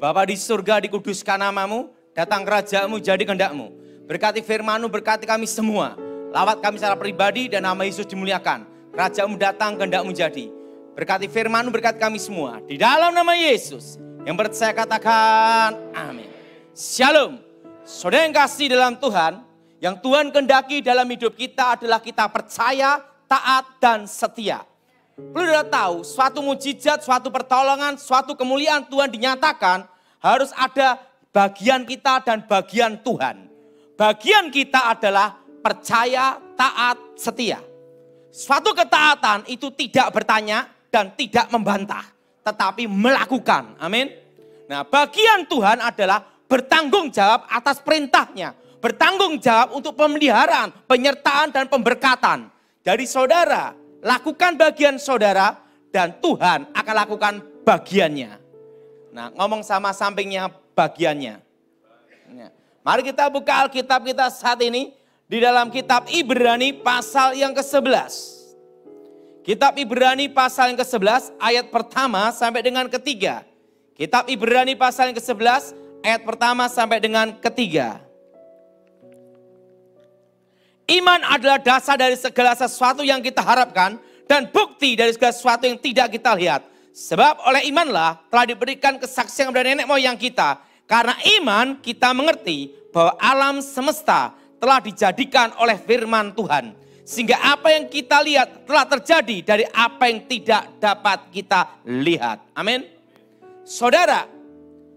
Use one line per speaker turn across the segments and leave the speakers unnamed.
Bapa di surga, dikuduskan namamu, datang kerajaanmu, jadi kehendak-mu. Berkati firman-Mu, berkati kami semua. Lawat kami secara pribadi dan nama Yesus dimuliakan. Kerajaan-Mu datang, kehendak-Mu jadi. Berkati firman-Mu, berkati kami semua. Di dalam nama Yesus. Yang percaya katakan amin. Shalom. Saudara yang kasih dalam Tuhan, yang Tuhan kehendaki dalam hidup kita adalah kita percaya, taat, dan setia. Perlu kita tahu, suatu mujizat, suatu pertolongan, suatu kemuliaan Tuhan dinyatakan harus ada bagian kita dan bagian Tuhan. Bagian kita adalah percaya, taat, setia. Suatu ketaatan itu tidak bertanya dan tidak membantah, tetapi melakukan. Amin. Nah, bagian Tuhan adalah bertanggung jawab atas perintahnya. Bertanggung jawab untuk pemeliharaan, penyertaan, dan pemberkatan. Dari saudara, lakukan bagian saudara dan Tuhan akan lakukan bagiannya. Nah, ngomong sama sampingnya bagiannya. Mari kita buka Alkitab kita saat ini di dalam kitab Ibrani pasal yang ke-11. Kitab Ibrani pasal yang ke-11 ayat pertama sampai dengan ketiga. Kitab Ibrani pasal yang ke-11 ayat pertama sampai dengan ketiga. Iman adalah dasar dari segala sesuatu yang kita harapkan dan bukti dari segala sesuatu yang tidak kita lihat. Sebab oleh imanlah telah diberikan kesaksian kepada nenek moyang kita. Karena iman kita mengerti bahwa alam semesta telah dijadikan oleh firman Tuhan. Sehingga apa yang kita lihat telah terjadi dari apa yang tidak dapat kita lihat. Amin. Saudara,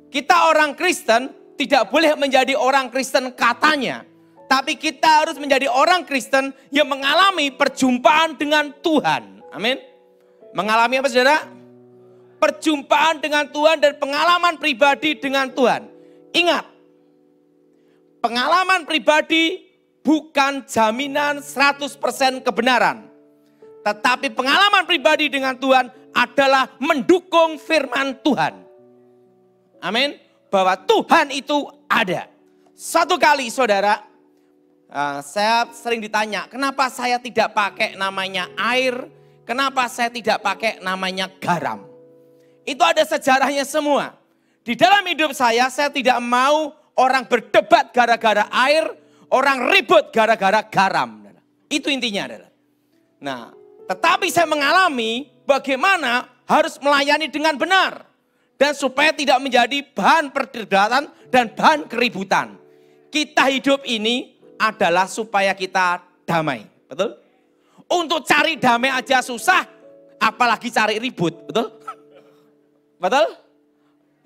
kita orang Kristen tidak boleh menjadi orang Kristen katanya. Tapi kita harus menjadi orang Kristen yang mengalami perjumpaan dengan Tuhan. Amin. Mengalami apa saudara? Perjumpaan dengan Tuhan dan pengalaman pribadi dengan Tuhan. Ingat, pengalaman pribadi bukan jaminan 100% kebenaran. Tetapi pengalaman pribadi dengan Tuhan adalah mendukung firman Tuhan. Amin. Bahwa Tuhan itu ada. Satu kali saudara, saya sering ditanya, kenapa saya tidak pakai namanya air, kenapa saya tidak pakai namanya garam. Itu ada sejarahnya semua. Di dalam hidup saya tidak mau orang berdebat gara-gara air, orang ribut gara-gara garam. Itu intinya adalah. Nah, tetapi saya mengalami bagaimana harus melayani dengan benar. Dan supaya tidak menjadi bahan perdebatan dan bahan keributan. Kita hidup ini adalah supaya kita damai. Betul? Untuk cari damai aja susah, apalagi cari ribut. Betul? Betul?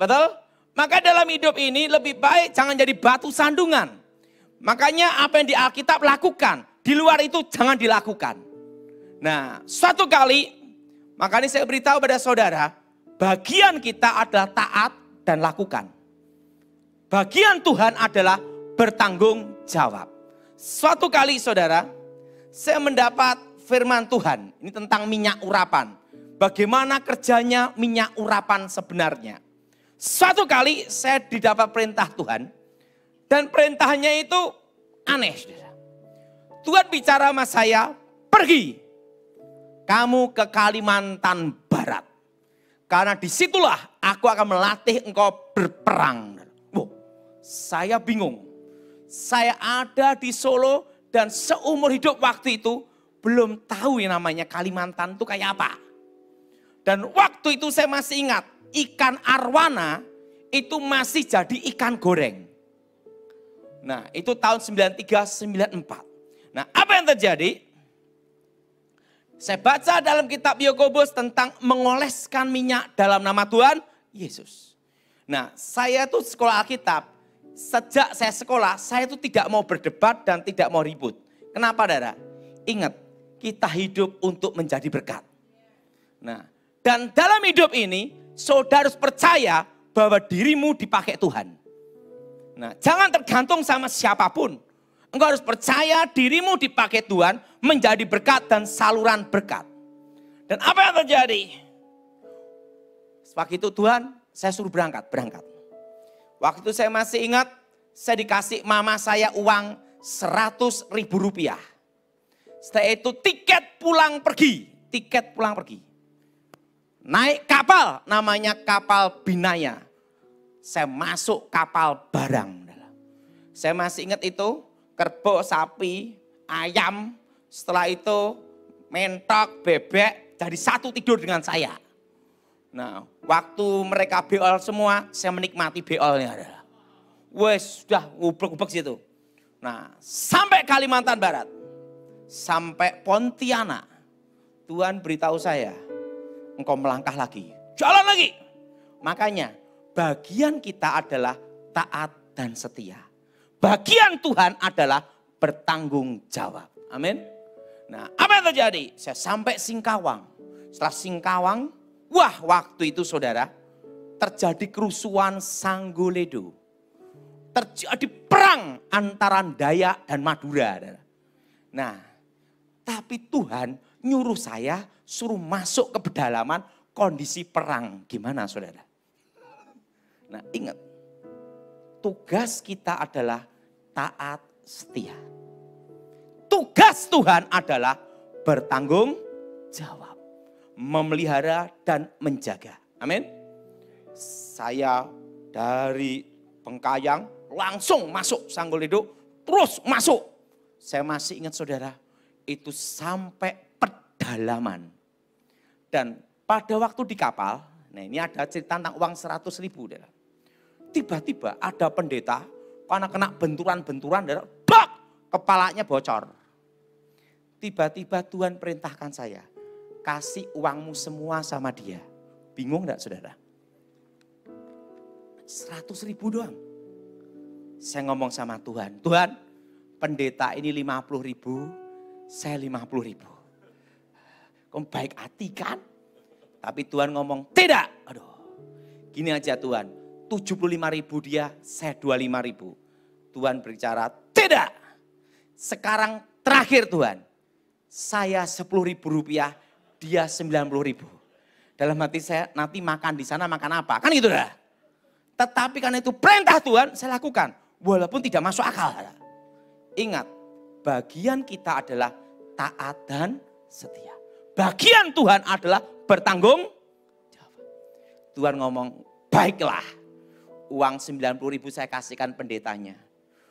Betul? Maka dalam hidup ini lebih baik jangan jadi batu sandungan. Makanya apa yang di Alkitab lakukan. Di luar itu jangan dilakukan. Nah, suatu kali, makanya saya beritahu pada saudara, bagian kita adalah taat dan lakukan. Bagian Tuhan adalah bertanggung jawab. Suatu kali saudara, saya mendapat firman Tuhan. Ini tentang minyak urapan. Bagaimana kerjanya minyak urapan sebenarnya. Suatu kali saya didapat perintah Tuhan. Dan perintahnya itu aneh. Tuhan bicara sama saya, pergi. Kamu ke Kalimantan Barat. Karena disitulah aku akan melatih engkau berperang. Wow, saya bingung. Saya ada di Solo dan seumur hidup waktu itu belum tahu yang namanya Kalimantan itu kayak apa. Dan waktu itu saya masih ingat ikan arwana itu masih jadi ikan goreng. Nah itu tahun 93-94. Nah apa yang terjadi? Saya baca dalam kitab Yakobus tentang mengoleskan minyak dalam nama Tuhan Yesus. Nah saya tuh sekolah Alkitab. Sejak saya sekolah saya tuh tidak mau berdebat dan tidak mau ribut. Kenapa saudara? Ingat kita hidup untuk menjadi berkat. Nah dan dalam hidup ini saudara harus percaya bahwa dirimu dipakai Tuhan. Nah, jangan tergantung sama siapapun. Engkau harus percaya dirimu dipakai Tuhan menjadi berkat dan saluran berkat. Dan apa yang terjadi? Waktu itu Tuhan, saya suruh berangkat. Waktu itu saya masih ingat, saya dikasih mama saya uang 100.000 rupiah. Setelah itu tiket pulang pergi. Naik kapal, namanya kapal Binaya. saya masuk kapal barang. Saya masih ingat itu, kerbau, sapi, ayam, setelah itu mentok, bebek, jadi satu tidur dengan saya. Nah, waktu mereka beol semua, saya menikmati beolnya. Wes, sudah ubek-ubek situ. Nah, sampai Kalimantan Barat, sampai Pontianak, Tuhan beritahu saya, engkau melangkah lagi, jalan lagi. Makanya, bagian kita adalah taat dan setia. Bagian Tuhan adalah bertanggung jawab. Amin. Nah, apa yang terjadi? Saya sampai Singkawang. Setelah Singkawang, wah, waktu itu saudara, terjadi kerusuhan Sanggoledo. Terjadi perang antara Dayak dan Madura. Nah, tapi Tuhan nyuruh saya suruh masuk ke pedalaman kondisi perang. Gimana saudara? Nah, ingat, tugas kita adalah taat setia. Tugas Tuhan adalah bertanggung jawab, memelihara dan menjaga. Amin. Saya dari Bengkayang langsung masuk Sanggoledo, terus masuk. Saya masih ingat saudara, itu sampai pedalaman. Dan pada waktu di kapal, nah ini ada cerita tentang uang 100.000. Tiba-tiba ada pendeta, karena kena benturan-benturan, bak, kepalanya bocor. Tiba-tiba Tuhan perintahkan saya, kasih uangmu semua sama dia. Bingung enggak saudara? 100.000 doang. Saya ngomong sama Tuhan, Tuhan pendeta ini 50.000, saya 50.000. Kamu baik hati kan? Tapi Tuhan ngomong, tidak. Aduh, gini aja Tuhan, 75.000 dia, saya 25.000. Tuhan berbicara, tidak. Sekarang terakhir Tuhan, saya 10.000 rupiah, dia 90.000. Dalam hati saya, nanti makan di sana makan apa? Kan gitu dah. Tetapi karena itu perintah Tuhan, saya lakukan. Walaupun tidak masuk akal. Ingat, bagian kita adalah taat dan setia. Bagian Tuhan adalah bertanggung jawab. Tuhan ngomong, baiklah. Uang 90.000 saya kasihkan pendetanya.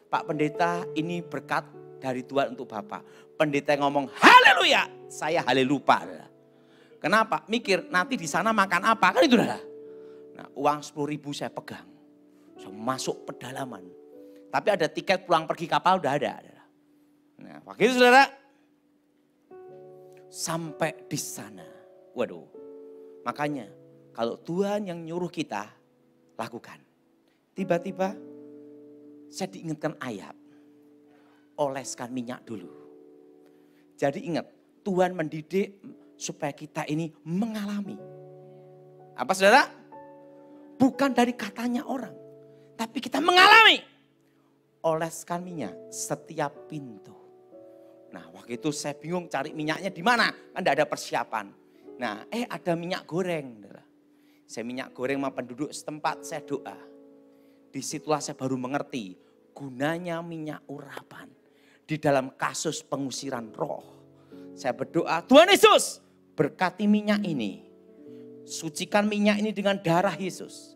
Pak pendeta, ini berkat dari Tuhan untuk Bapak. Pendeta ngomong, haleluya. Saya halelupa. Kenapa? Mikir, nanti di sana makan apa? Kan itu dah. Nah, uang 10.000 saya pegang. Saya masuk pedalaman. Tapi ada tiket pulang pergi kapal udah ada. Nah, waktu itu saudara, sampai di sana. Waduh, makanya kalau Tuhan yang nyuruh kita, lakukan. Tiba-tiba saya diingatkan ayat, oleskan minyak dulu. Jadi ingat, Tuhan mendidik supaya kita ini mengalami. Apa saudara? Bukan dari katanya orang, tapi kita mengalami. Oleskan minyak setiap pintu. Nah, waktu itu saya bingung cari minyaknya di mana, kan tidak ada persiapan. Nah, ada minyak goreng. Saya minyak goreng sama penduduk setempat, saya doa. Disitulah saya baru mengerti gunanya minyak urapan di dalam kasus pengusiran roh. Saya berdoa, Tuhan Yesus berkati minyak ini. Sucikan minyak ini dengan darah Yesus.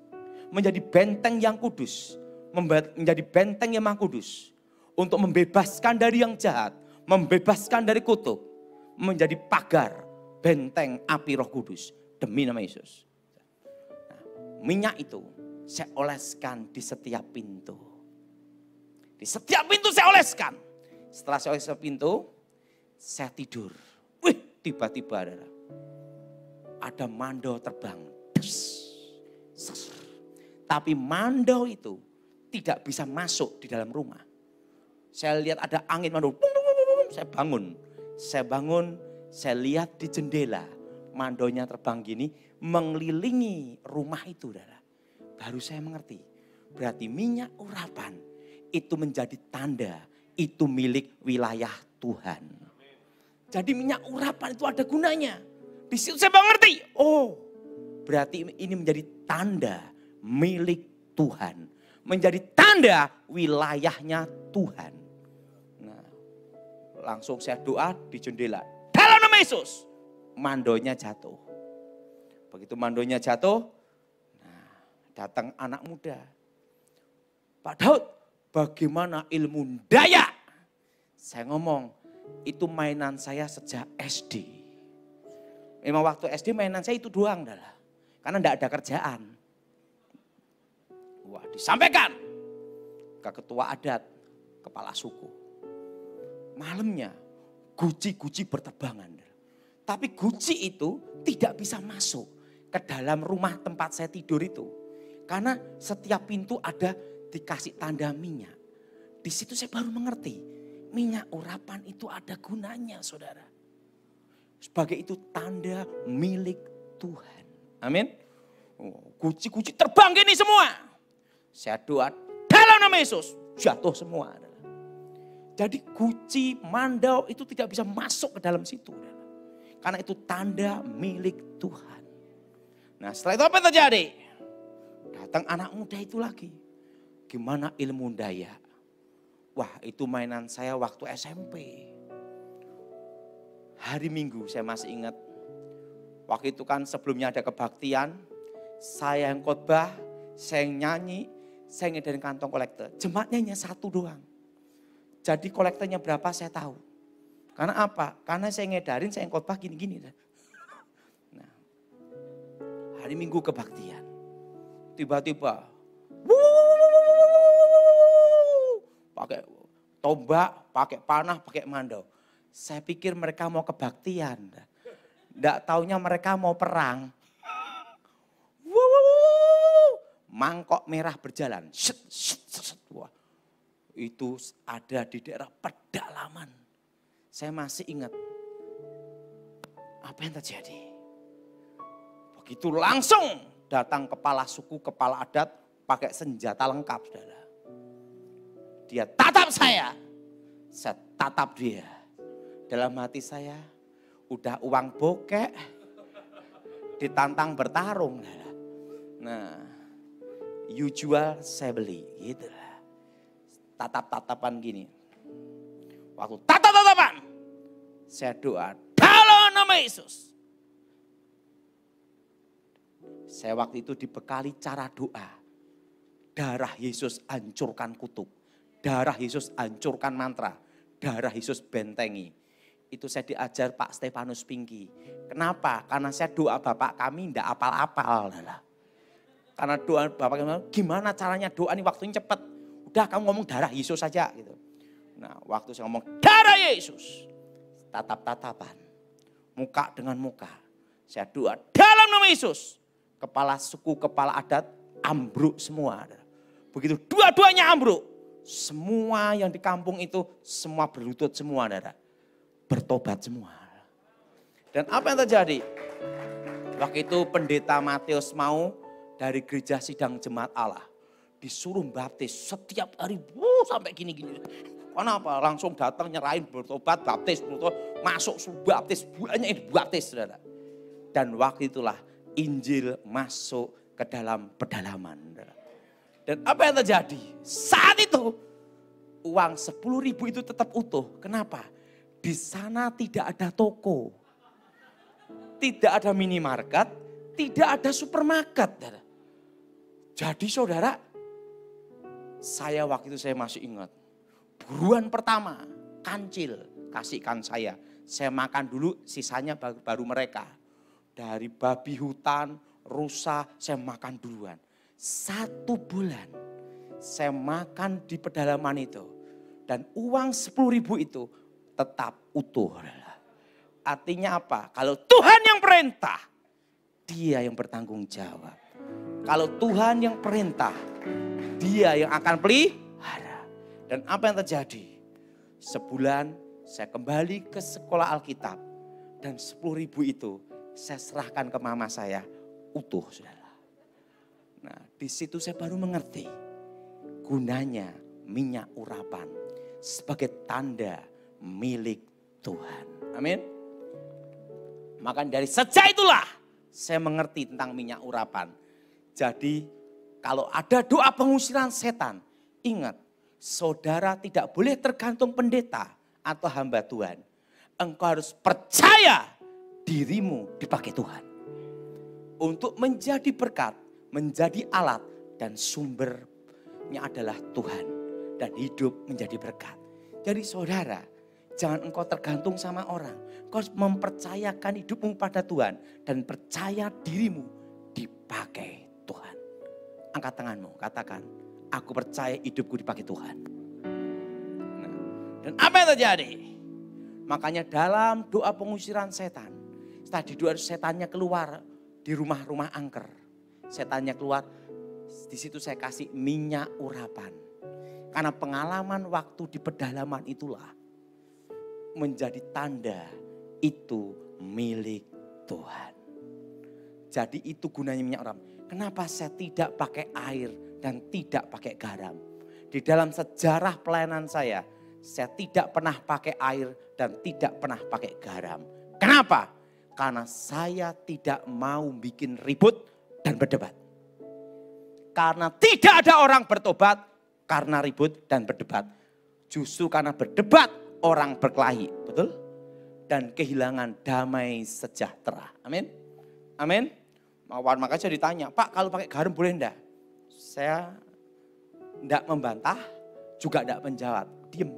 Menjadi benteng yang kudus. Menjadi benteng yang maha kudus. Untuk membebaskan dari yang jahat. Membebaskan dari kutuk. Menjadi pagar benteng api roh kudus. Demi nama Yesus. Nah, minyak itu saya oleskan di setiap pintu. Di setiap pintu saya oleskan. Setelah saya oleskan pintu, saya tidur. Wih, tiba-tiba ada mandau terbang. Tapi mandau itu tidak bisa masuk di dalam rumah. Saya lihat ada angin mandau. Saya bangun. Saya lihat di jendela. Mandaunya terbang gini, mengelilingi rumah itu. Baru saya mengerti. Berarti minyak urapan itu menjadi tanda. Itu milik wilayah Tuhan. Jadi minyak urapan itu ada gunanya. Di situ saya mengerti. Oh, berarti ini menjadi tanda milik Tuhan. Menjadi tanda wilayahnya Tuhan. Nah, langsung saya doa di jendela. Dalam nama Yesus, mandonya jatuh. Begitu mandonya jatuh, nah, Datang anak muda. Pak Daud, bagaimana ilmu daya? Saya ngomong, itu mainan saya sejak SD. Memang waktu SD mainan saya itu doang. Karena enggak ada kerjaan. Wah, disampaikan ke ketua adat, kepala suku. Malamnya guci-guci berterbangan. Tapi guci itu tidak bisa masuk ke dalam rumah tempat saya tidur itu. Karena setiap pintu ada dikasih tanda minyak. Di situ saya baru mengerti, minyak urapan itu ada gunanya, saudara. Sebagai itu tanda milik Tuhan. Amin. Guci-guci terbang gini semua. Saya doa dalam nama Yesus, jatuh semua. Jadi guci, mandau itu tidak bisa masuk ke dalam situ. Karena itu tanda milik Tuhan. Nah setelah itu apa yang terjadi? Datang anak muda itu lagi. Gimana ilmu daya? Wah itu mainan saya waktu SMP. Hari Minggu saya masih ingat. Waktu itu kan sebelumnya ada kebaktian. Saya yang khotbah, saya yang nyanyi, saya ngedarin kantong kolektor. Jemaatnya hanya satu doang. Jadi kolektornya berapa saya tahu. Karena apa? Karena saya ngedarin, saya yang khotbah gini-gini. Nah, hari Minggu kebaktian. Tiba-tiba, pakai tombak, pakai panah, pakai mandau. Saya pikir mereka mau kebaktian. Nggak taunya mereka mau perang. Mangkok merah berjalan. Wah, itu ada di daerah pedalaman. Saya masih ingat. Apa yang terjadi? Begitu langsung datang kepala suku, kepala adat, pakai senjata lengkap, saudara. Dia tatap saya tatap dia. Dalam hati saya, udah uang bokek, ditantang bertarung. Nah, you jual, saya beli, gitu lah. Tatap-tatapan gini. Waktu tatap-tatapan, saya doa dalam nama Yesus. Saya waktu itu dibekali cara doa. Darah Yesus hancurkan kutub. Darah Yesus hancurkan mantra. Darah Yesus bentengi. Itu saya diajar Pak Stefanus Pinky. Kenapa? Karena saya doa Bapak kami tidak apal-apal. Karena doa Bapak kami, gimana caranya doa ini waktunya cepat. Udah kamu ngomong darah Yesus saja gitu. Nah waktu saya ngomong darah Yesus. Tatap-tatapan. Muka dengan muka. Saya doa dalam nama Yesus. Kepala suku, kepala adat ambruk semua. Begitu dua-duanya ambruk. Semua yang di kampung itu semua berlutut semua. Bertobat semua. Dan apa yang terjadi? Waktu itu pendeta Matius mau dari gereja sidang jemaat Allah. Disuruh baptis setiap hari sampai gini-gini. Kenapa? Langsung datang nyerahin bertobat, baptis, masuk baptis, banyak yang dibaptis, saudara. Dan waktu itulah Injil masuk ke dalam pedalaman. Dan apa yang terjadi? Saat itu uang 10.000 itu tetap utuh. Kenapa? Di sana tidak ada toko. Tidak ada minimarket, tidak ada supermarket. Jadi saudara, saya waktu itu saya masih ingat. Buruan pertama, kancil, kasihkan saya. Saya makan dulu, sisanya baru mereka. Dari babi hutan, rusa, saya makan duluan. 1 bulan, saya makan di pedalaman itu. Dan uang 10.000 itu tetap utuh. Artinya apa? Kalau Tuhan yang perintah, Dia yang bertanggung jawab. Kalau Tuhan yang perintah, Dia yang akan pelihara. Dan apa yang terjadi? Sebulan saya kembali ke sekolah Alkitab. Dan 10.000 itu saya serahkan ke mama saya utuh, saudara. Nah di situ saya baru mengerti gunanya minyak urapan sebagai tanda milik Tuhan. Amin. Maka dari sejak itulah saya mengerti tentang minyak urapan. Jadi kalau ada doa pengusiran setan, ingat saudara tidak boleh tergantung pendeta atau hamba Tuhan. Engkau harus percaya dirimu dipakai Tuhan. Untuk menjadi berkat, menjadi alat dan sumbernya adalah Tuhan. Dan hidup menjadi berkat. Jadi saudara, jangan engkau tergantung sama orang. Kau mempercayakan hidupmu pada Tuhan. Dan percaya dirimu dipakai Tuhan. Angkat tanganmu, katakan, aku percaya hidupku dipakai Tuhan. Nah, dan apa yang terjadi? Makanya dalam doa pengusiran setan, setelah di doa setannya keluar di rumah-rumah angker. Setannya keluar, di situ saya kasih minyak urapan. Karena pengalaman waktu di pedalaman itulah menjadi tanda itu milik Tuhan. Jadi itu gunanya minyak urapan. Kenapa saya tidak pakai air dan tidak pakai garam? Di dalam sejarah pelayanan saya tidak pernah pakai air dan tidak pernah pakai garam. Kenapa? Karena saya tidak mau bikin ribut dan berdebat. Karena tidak ada orang bertobat karena ribut dan berdebat. Justru karena berdebat orang berkelahi. Betul? Dan kehilangan damai sejahtera. Amin. Amin. Makanya saya ditanya, Pak kalau pakai garam boleh enggak? Saya enggak membantah, juga enggak menjawab. Diam.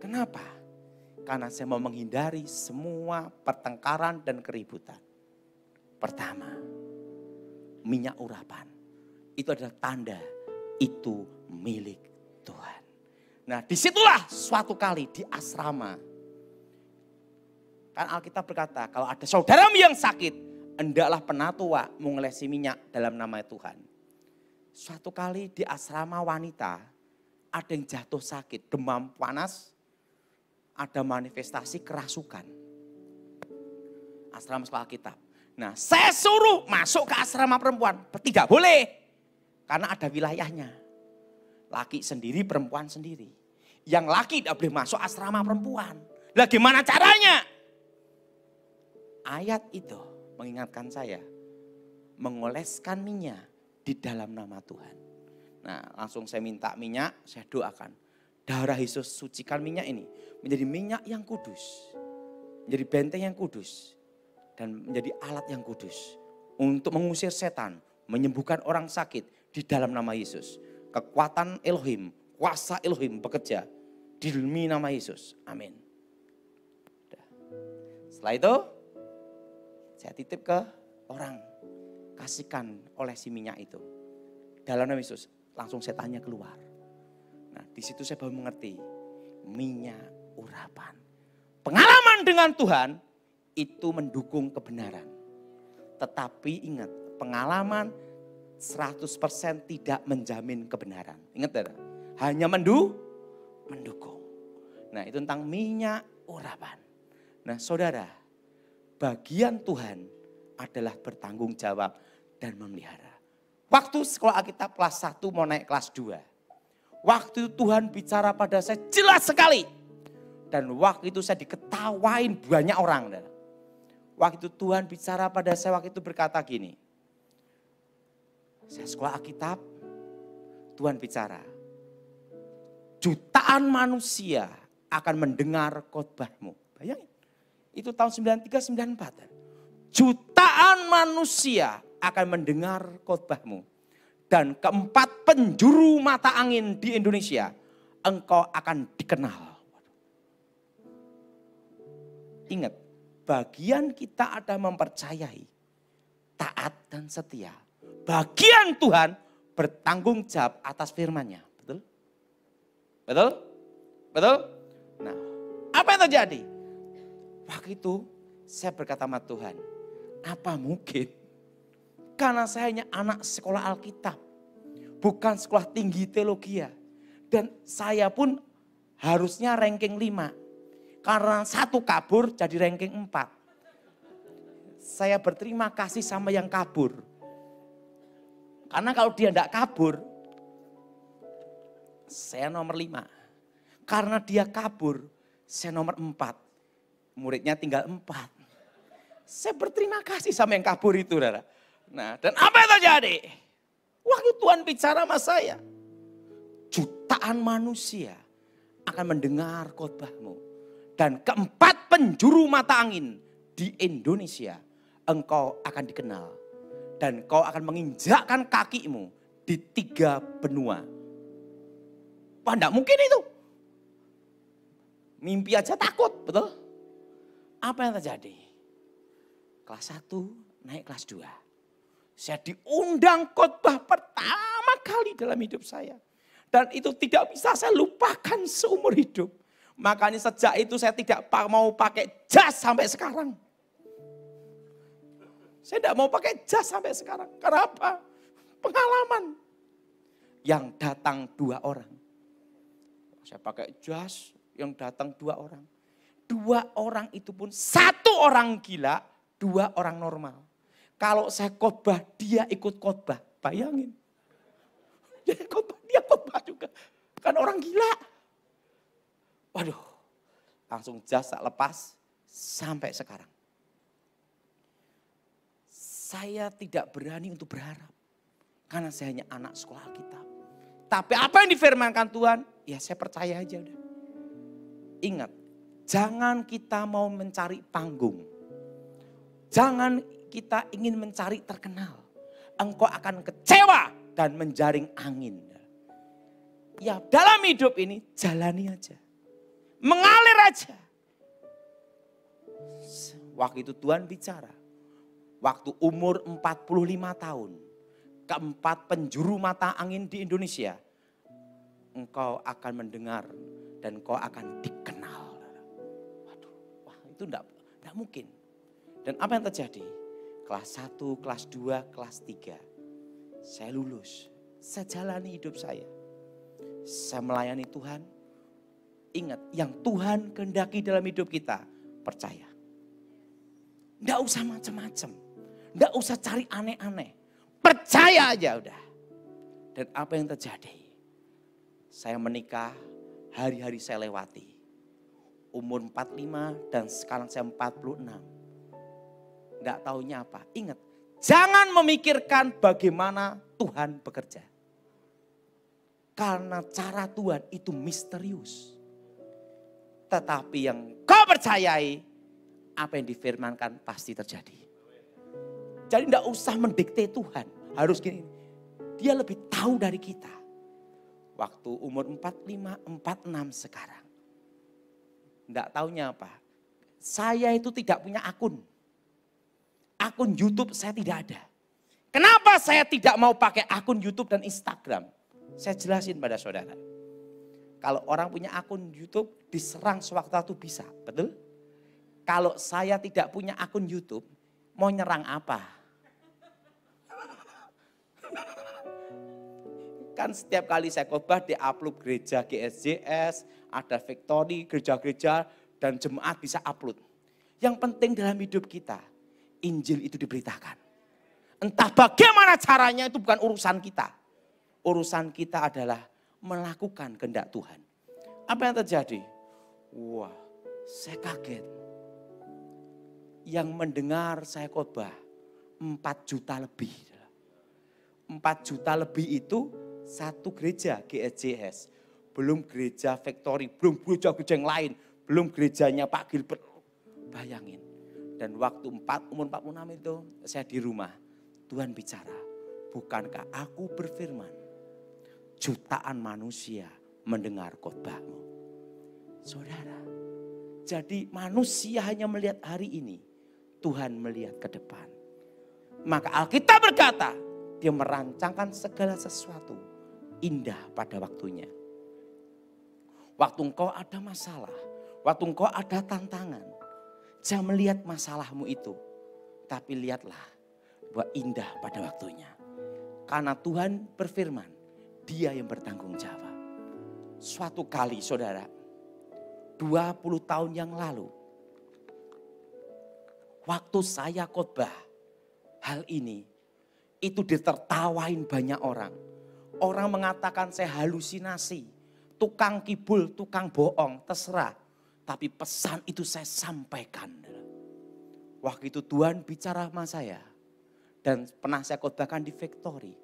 Kenapa? Karena saya mau menghindari semua pertengkaran dan keributan. Pertama, minyak urapan. Itu adalah tanda itu milik Tuhan. Nah disitulah suatu kali di asrama. Kan Alkitab berkata kalau ada saudaramu yang sakit, hendaklah penatua mengelesi minyak dalam nama Tuhan. Suatu kali di asrama wanita, ada yang jatuh sakit, demam panas, ada manifestasi kerasukan. Asrama sekolah Alkitab. Nah saya suruh masuk ke asrama perempuan, tidak boleh. Karena ada wilayahnya. Laki sendiri, perempuan sendiri. Yang laki tidak boleh masuk asrama perempuan. Lah gimana caranya? Ayat itu mengingatkan saya. Mengoleskan minyak di dalam nama Tuhan. Nah langsung saya minta minyak, saya doakan. Darah Yesus sucikan minyak ini. Menjadi minyak yang kudus. Menjadi benteng yang kudus. Dan menjadi alat yang kudus. Untuk mengusir setan. Menyembuhkan orang sakit. Di dalam nama Yesus. Kekuatan Elohim, kuasa Elohim bekerja di demi nama Yesus. Amin. Setelah itu, saya titip ke orang. Kasihkan oleh si minyak itu. Dalam nama Yesus, langsung setannya keluar. Nah, di situ saya baru mengerti. Minyak urapan. Pengalaman dengan Tuhan, itu mendukung kebenaran. Tetapi ingat, pengalaman 100% tidak menjamin kebenaran. Ingat tidak? Hanya mendukung. Nah itu tentang minyak urapan. Nah saudara, bagian Tuhan adalah bertanggung jawab dan memelihara. Waktu sekolah Alkitab kelas 1 mau naik kelas 2. Waktu Tuhan bicara pada saya jelas sekali. Dan waktu itu saya diketawain banyak orang. Waktu Tuhan bicara pada saya waktu itu berkata gini. Saya sekolah Alkitab, Tuhan bicara. Jutaan manusia akan mendengar khotbahmu. Bayangin, itu tahun 93-94. Jutaan manusia akan mendengar khotbahmu. Dan keempat penjuru mata angin di Indonesia, engkau akan dikenal. Ingat, bagian kita ada mempercayai, taat dan setia. Bagian Tuhan bertanggung jawab atas firman-Nya. Betul? Betul? Betul? Nah, apa yang terjadi? Waktu itu saya berkata sama Tuhan, apa mungkin? Karena saya hanya anak sekolah Alkitab. Bukan sekolah tinggi teologi. Dan saya pun harusnya ranking 5. Karena satu kabur jadi ranking 4. Saya berterima kasih sama yang kabur. Karena kalau dia tidak kabur, saya nomor 5. Karena dia kabur, saya nomor 4. Muridnya tinggal 4. Saya berterima kasih sama yang kabur itu. Nah, dan apa yang terjadi? Waktu Tuhan bicara sama saya. Jutaan manusia akan mendengar khotbahmu. Dan keempat penjuru mata angin di Indonesia, engkau akan dikenal. Dan kau akan menginjakkan kakimu di 3 benua. Wah, enggak mungkin itu. Mimpi aja takut, betul? Apa yang terjadi? Kelas 1 naik kelas 2. Saya diundang khotbah pertama kali dalam hidup saya. Dan itu tidak bisa saya lupakan seumur hidup. Makanya sejak itu saya tidak mau pakai jas sampai sekarang. Saya tidak mau pakai jas sampai sekarang. Karena apa? Pengalaman. Yang datang 2 orang. Saya pakai jas, yang datang 2 orang. 2 orang itu pun 1 orang gila, 2 orang normal. Kalau saya khotbah, dia ikut khotbah. Bayangin. Dia khotbah juga. Kan orang gila. Waduh. Langsung jas tak lepas sampai sekarang. Saya tidak berani untuk berharap. Karena saya hanya anak sekolah Alkitab. Tapi apa yang difirmankan Tuhan, ya saya percaya aja udah. Ingat, jangan kita mau mencari panggung. Jangan kita ingin mencari terkenal. Engkau akan kecewa dan menjaring angin. Ya dalam hidup ini jalani aja. Mengalir aja. Waktu itu Tuhan bicara. Waktu umur 45 tahun. Keempat penjuru mata angin di Indonesia. Engkau akan mendengar dan engkau akan dikenal. Waduh, wah itu enggak mungkin. Dan apa yang terjadi? Kelas 1, kelas 2, kelas 3. Saya lulus. Saya jalani hidup saya. Saya melayani Tuhan. Ingat, yang Tuhan kehendaki dalam hidup kita, percaya. Enggak usah macam-macam. Enggak usah cari aneh-aneh. Percaya aja udah. Dan apa yang terjadi? Saya menikah, hari-hari saya lewati. Umur 45 dan sekarang saya 46. Enggak taunya apa. Ingat, jangan memikirkan bagaimana Tuhan bekerja. Karena cara Tuhan itu misterius. Tetapi yang kau percayai, apa yang difirmankan pasti terjadi. Jadi tidak usah mendikte Tuhan. Harus gini. Dia lebih tahu dari kita. Waktu umur 45, 46 sekarang. Tidak taunya apa. Saya itu tidak punya akun. Akun YouTube saya tidak ada. Kenapa saya tidak mau pakai akun YouTube dan Instagram? Saya jelasin pada saudara. Kalau orang punya akun YouTube diserang sewaktu-waktu bisa. Betul? Kalau saya tidak punya akun YouTube, mau nyerang apa? Kan setiap kali saya khotbah di-upload gereja GSJS, ada Victory, gereja-gereja dan jemaat bisa upload. Yang penting dalam hidup kita, Injil itu diberitakan. Entah bagaimana caranya itu bukan urusan kita. Urusan kita adalah melakukan kehendak Tuhan. Apa yang terjadi? Wah, saya kaget. Yang mendengar saya khotbah 4 juta lebih. 4 juta lebih itu satu gereja GSJS. Belum gereja Victory, belum gereja-gereja yang lain. Belum gerejanya Pak Gilbert. Bayangin. Dan waktu umur 46 itu saya di rumah. Tuhan bicara, bukankah aku berfirman, jutaan manusia mendengar khotbahmu. Saudara, jadi manusia hanya melihat hari ini, Tuhan melihat ke depan. Maka Alkitab berkata, dia merancangkan segala sesuatu indah pada waktunya. Waktu engkau ada masalah, waktu engkau ada tantangan, jangan melihat masalahmu itu, tapi lihatlah bahwa indah pada waktunya. Karena Tuhan berfirman, Dia yang bertanggung jawab. Suatu kali saudara, 20 tahun yang lalu, waktu saya khotbah hal ini, itu ditertawain banyak orang. Orang mengatakan saya halusinasi, tukang kibul, tukang bohong, terserah. Tapi pesan itu saya sampaikan. Waktu itu Tuhan bicara sama saya. Dan pernah saya khotbahkan di Victory.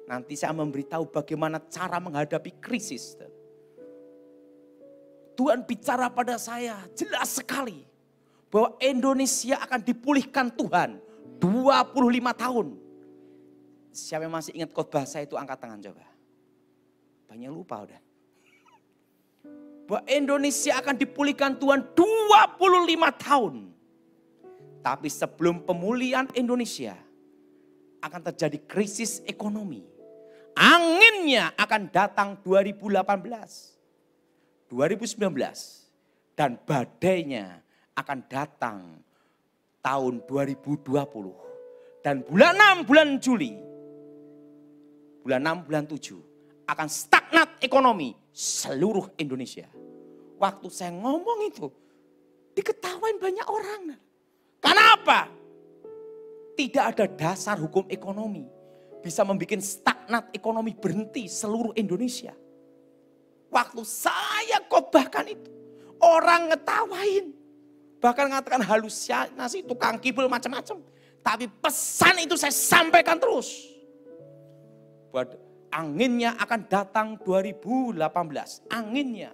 Nanti saya memberitahu bagaimana cara menghadapi krisis. Tuhan bicara pada saya jelas sekali. Bahwa Indonesia akan dipulihkan Tuhan. 25 tahun. Siapa yang masih ingat khotbah saya itu angkat tangan coba. Banyak lupa udah. Bahwa Indonesia akan dipulihkan Tuhan 25 tahun. Tapi sebelum pemulihan Indonesia akan terjadi krisis ekonomi. Anginnya akan datang 2018, 2019. Dan badainya akan datang tahun 2020. Dan bulan 6, bulan Juli, bulan 6, bulan 7 akan stagnat ekonomi seluruh Indonesia. Waktu saya ngomong itu diketawain banyak orang. Kenapa? Tidak ada dasar hukum ekonomi bisa membuat stagnat ekonomi berhenti seluruh Indonesia. Waktu saya khotbahkan itu, orang ngetawain. Bahkan mengatakan halusinasi, tukang kibul macam-macam. Tapi pesan itu saya sampaikan terus. Buat anginnya akan datang 2018. Anginnya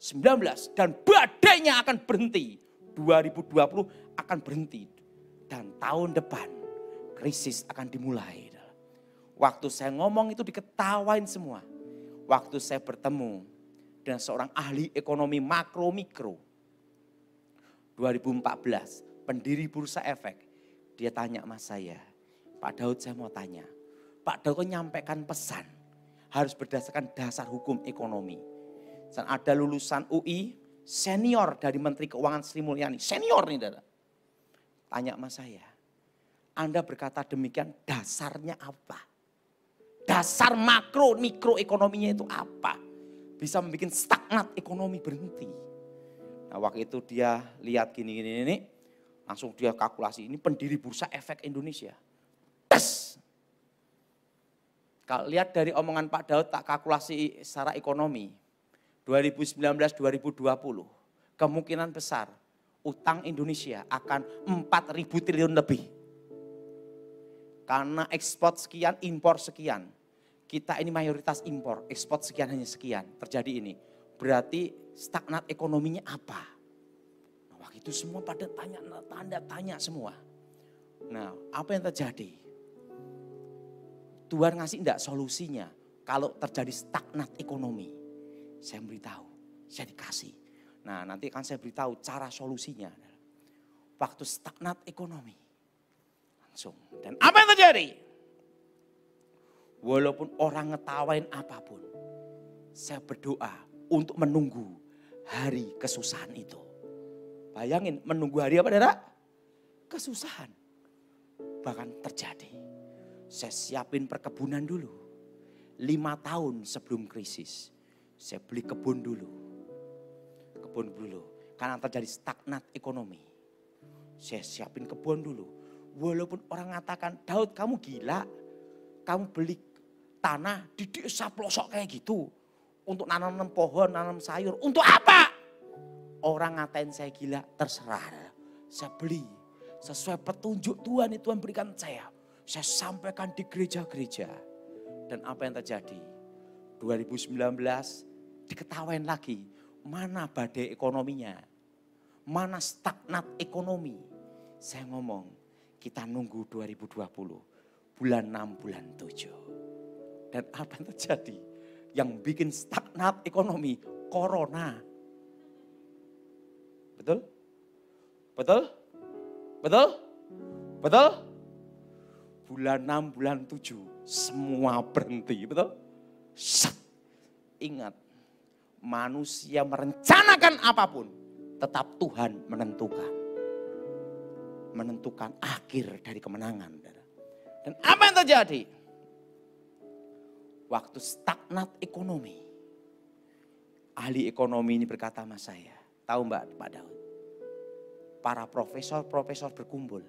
19 dan badainya akan berhenti. 2020 akan berhenti. Dan tahun depan krisis akan dimulai. Waktu saya ngomong itu diketawain semua. Waktu saya bertemu dengan seorang ahli ekonomi makro mikro. 2014, pendiri Bursa Efek. Dia tanya sama saya, Pak Daud saya mau tanya. Pak Daud menyampaikan pesan harus berdasarkan dasar hukum ekonomi. Dan ada lulusan UI senior dari Menteri Keuangan Sri Mulyani. Senior nih Dada. Tanya sama saya, Anda berkata demikian dasarnya apa? Dasar makro, mikro ekonominya itu apa? Bisa membuat stagnat ekonomi berhenti. Nah waktu itu dia lihat gini, langsung dia kalkulasi. Ini pendiri Bursa Efek Indonesia. Tes! Kalau lihat dari omongan Pak Daud tak kalkulasi secara ekonomi. 2019-2020 kemungkinan besar utang Indonesia akan 4.000 triliun lebih. Karena ekspor sekian, impor sekian. Kita ini mayoritas impor, ekspor sekian hanya sekian. Terjadi ini. Berarti stagnat ekonominya apa? Nah, waktu itu semua pada tanya semua. Nah, apa yang terjadi? Tuhan ngasih enggak solusinya kalau terjadi stagnat ekonomi. Saya beritahu, saya dikasih. Nah, nanti akan saya beritahu cara solusinya. Waktu stagnat ekonomi. Langsung. Dan apa yang terjadi? Walaupun orang ngetawain apapun, saya berdoa untuk menunggu hari kesusahan itu. Bayangin menunggu hari apa Dara? Kesusahan. Bahkan terjadi. Saya siapin perkebunan dulu. 5 tahun sebelum krisis. Saya beli kebun dulu. Karena terjadi stagnat ekonomi. Saya siapin kebun dulu. Walaupun orang mengatakan, Daud kamu gila. Kamu beli tanah di desa pelosok kayak gitu. Untuk nanam pohon, nanam sayur. Untuk apa? Orang ngatain saya gila, terserah. Saya beli. Sesuai petunjuk Tuhan itu yang berikan saya. Saya sampaikan di gereja-gereja. Dan apa yang terjadi? 2019 diketawain lagi. Mana badai ekonominya? Mana stagnat ekonomi? Saya ngomong, kita nunggu 2020. Bulan 6, bulan 7. Dan apa yang terjadi? Yang bikin stagnat ekonomi, corona. Betul? Betul? Betul? Betul? Bulan 6, bulan 7, semua berhenti. Betul? Set. Ingat, manusia merencanakan apapun, tetap Tuhan menentukan. Menentukan akhir dari kemenangan. Dan apa yang terjadi? Waktu stagnat ekonomi. Ahli ekonomi ini berkata sama saya. Tahu Mbak Pak Daud? Para profesor berkumpul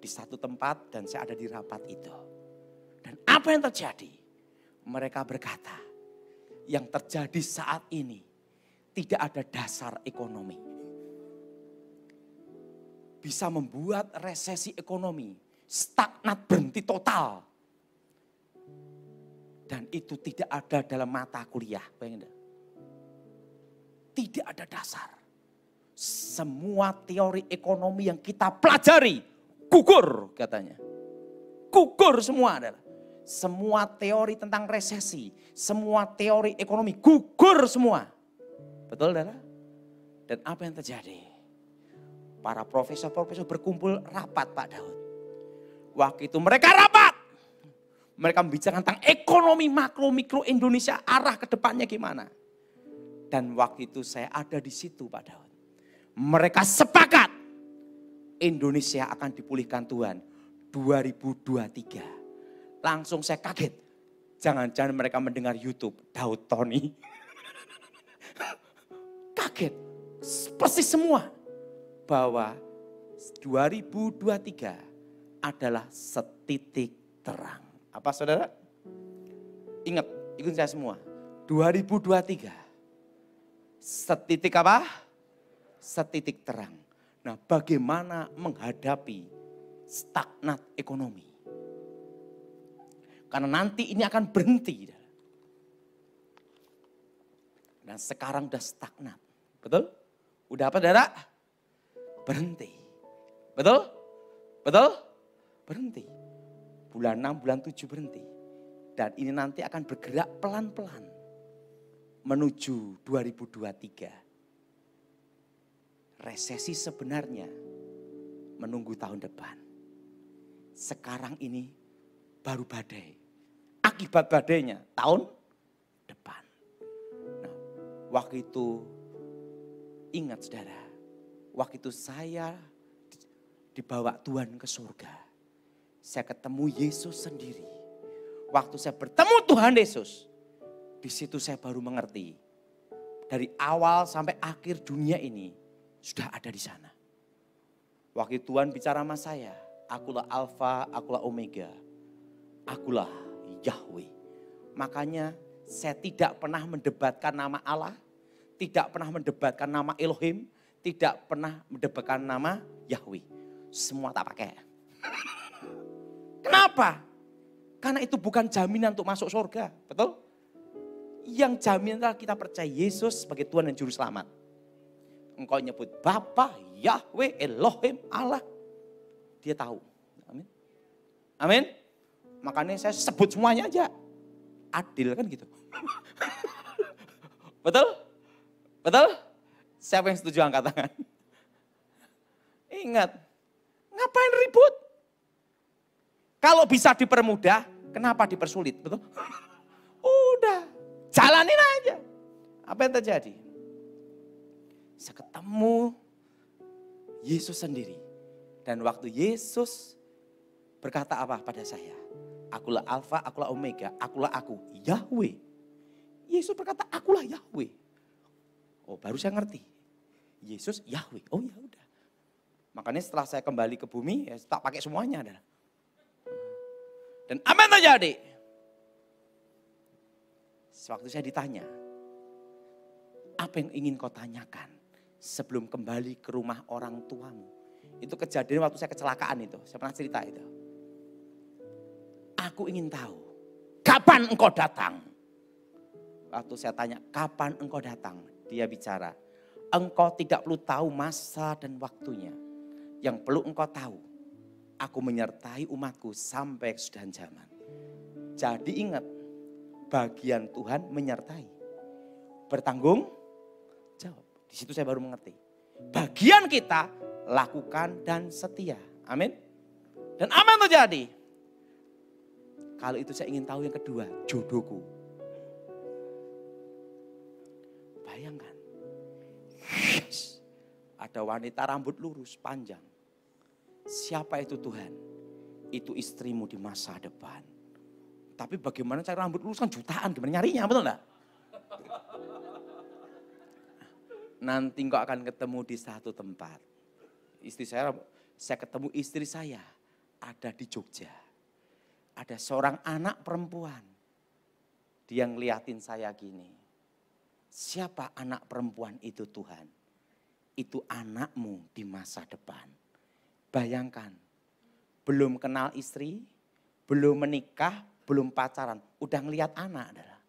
di satu tempat dan saya ada di rapat itu. Dan apa yang terjadi? Mereka berkata, yang terjadi saat ini tidak ada dasar ekonomi. Bisa membuat resesi ekonomi, stagnat berhenti total. Dan itu tidak ada dalam mata kuliah. Bayangin. Tidak ada dasar. Semua teori ekonomi yang kita pelajari gugur katanya. Gugur semua adalah. Semua teori tentang resesi, semua teori ekonomi gugur semua. Betul saudara? Dan apa yang terjadi? Para profesor-profesor berkumpul rapat Pak Daud. Waktu itu mereka rapat. Mereka membicarakan tentang ekonomi makro mikro Indonesia, arah ke depannya gimana. Dan waktu itu saya ada di situ Pak Daud. Mereka sepakat Indonesia akan dipulihkan Tuhan 2023. Langsung saya kaget. Jangan-jangan mereka mendengar YouTube Daud Tony. Kaget. Persis semua. Bahwa 2023 adalah setitik terang. Apa saudara? Ingat, ikutin saya semua. 2023. Setitik apa? Setitik terang. Nah, bagaimana menghadapi stagnat ekonomi? Karena nanti ini akan berhenti. Dan sekarang udah stagnat. Betul? Udah apa saudara? Berhenti. Betul? Betul? Berhenti. Bulan 6, bulan 7 berhenti. Dan ini nanti akan bergerak pelan-pelan. Menuju 2023. Resesi sebenarnya menunggu tahun depan. Sekarang ini baru badai. Akibat badainya tahun depan. Nah, waktu itu ingat saudara, waktu itu saya dibawa Tuhan ke surga. Saya ketemu Yesus sendiri. Waktu saya bertemu Tuhan Yesus, di situ saya baru mengerti. Dari awal sampai akhir dunia ini sudah ada di sana. Waktu Tuhan bicara sama saya, akulah Alfa, akulah Omega. Akulah Yahweh. Makanya saya tidak pernah mendebatkan nama Allah, tidak pernah mendebatkan nama Elohim, tidak pernah mendebatkan nama Yahweh. Semua tak pakai. Kenapa? Karena itu bukan jaminan untuk masuk surga, betul? Yang jaminan adalah kita percaya Yesus sebagai Tuhan dan Juru Selamat. Engkau nyebut Bapa, Yahweh, Elohim, Allah, dia tahu. Amin. Amin. Makanya saya sebut semuanya aja. Adil kan gitu. Betul? Betul? Siapa yang setuju angkat tangan? Ingat, ngapain ribut? Kalau bisa dipermudah, kenapa dipersulit? Betul? Udah, jalanin aja. Apa yang terjadi? Saya ketemu Yesus sendiri. Dan waktu Yesus berkata apa pada saya? Akulah Alfa, akulah Omega, akulah aku, Yahweh. Yesus berkata, akulah Yahweh. Oh, baru saya ngerti. Yesus Yahweh. Oh ya udah. Makanya setelah saya kembali ke bumi, ya tak pakai semuanya adalah. Dan apa yang terjadi? Sewaktu saya ditanya, apa yang ingin kau tanyakan sebelum kembali ke rumah orang tuamu? Itu kejadian waktu saya kecelakaan itu. Saya pernah cerita itu. Aku ingin tahu, kapan engkau datang? Waktu saya tanya, kapan engkau datang? Dia bicara, engkau tidak perlu tahu masa dan waktunya. Yang perlu engkau tahu, aku menyertai umatku sampai kesudahan zaman. Jadi ingat, bagian Tuhan menyertai. Bertanggung jawab. Di situ saya baru mengerti. Bagian kita lakukan dan setia. Amin. Dan apa yang terjadi? Kalau itu saya ingin tahu yang kedua, jodohku. Bayangkan. Yes. Ada wanita rambut lurus panjang. Siapa itu Tuhan? Itu istrimu di masa depan. Tapi bagaimana cari rambut lurus kan jutaan, gimana nyarinya, betul enggak? Nanti engkau akan ketemu di satu tempat. Saya ketemu istri saya ada di Jogja. Ada seorang anak perempuan. Dia ngeliatin saya gini. Siapa anak perempuan itu Tuhan? Itu anakmu di masa depan. Bayangkan, belum kenal istri, belum menikah, belum pacaran. Udah ngeliat anak adalah.